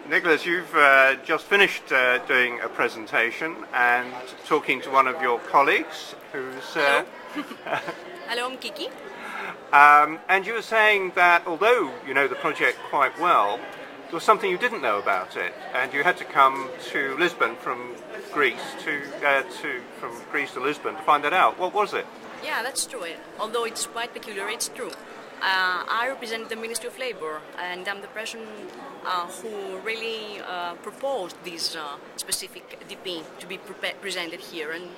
Nicholas, you've just finished doing a presentation and talking to one of your colleagues who's... Hello. Hello, I'm Kiki. And you were saying that although you know the project quite well, there was something you didn't know about it, and you had to come to Lisbon from Greece from Greece to Lisbon to find that out. What was it? Yeah, that's true. Although it's quite peculiar, it's true. I represent the Ministry of Labour, and I'm the person who really proposed this specific DP to be presented here, and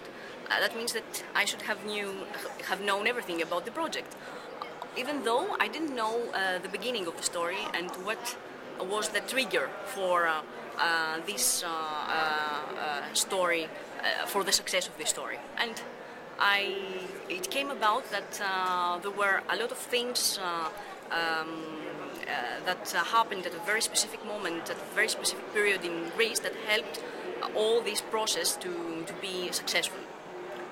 that means that I should have known everything about the project, even though I didn't know the beginning of the story and what was the trigger for this story, for the success of this story. And it came about that there were a lot of things that happened at a very specific moment, at a very specific period in Greece that helped all this process to be successful.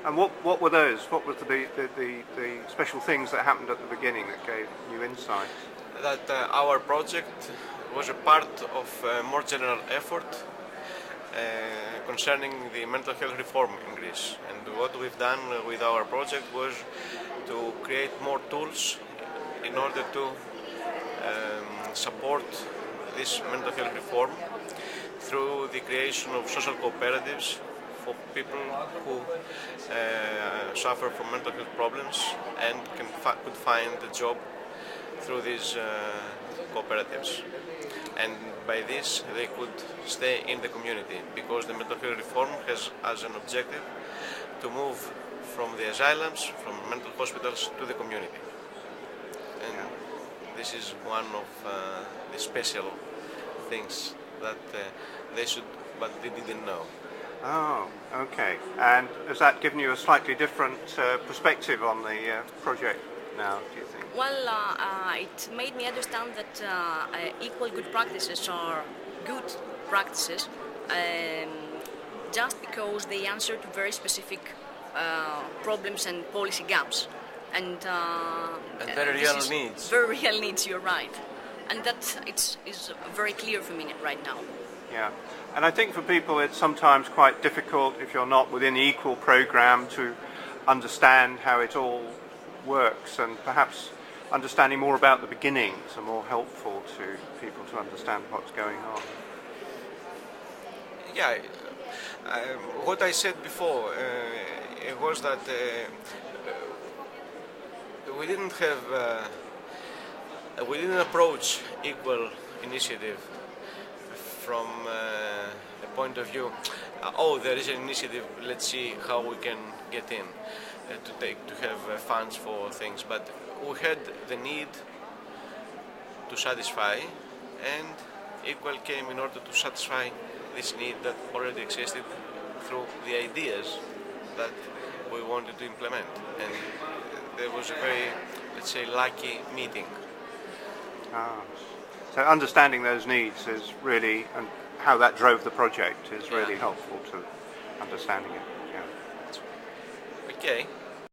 And what were those? What were the special things that happened at the beginning that gave you insight? That our project was a part of a more general effort concerning the mental health reform in Greece. And what we've done with our project was to create more tools in order to support this mental health reform through the creation of social cooperatives for people who suffer from mental health problems and could find a job through these cooperatives. And by this they could stay in the community, because the mental health reform has as an objective to move from the asylums, from mental hospitals to the community. And this is one of the special things that they should, but they didn't know. Oh, okay. And has that given you a slightly different perspective on the project now, do you think? Well, it made me understand that equal good practices are good practices just because they answer to very specific problems and policy gaps. And very real needs. Very real needs, you're right. And that is very clear for me right now. Yeah. And I think for people it's sometimes quite difficult, if you're not within the equal program, to understand how it all works, and perhaps understanding more about the beginnings are more helpful to people to understand what's going on. Yeah, what I said before it was that we didn't approach equal initiative from the point of view, oh, there is an initiative, let's see how we can get in. To have funds for things, but we had the need to satisfy, and Equal came in order to satisfy this need that already existed through the ideas that we wanted to implement. And there was a very, let's say, lucky meeting. So understanding those needs is really, and how that drove the project is really helpful to understanding it. Yeah. Okay.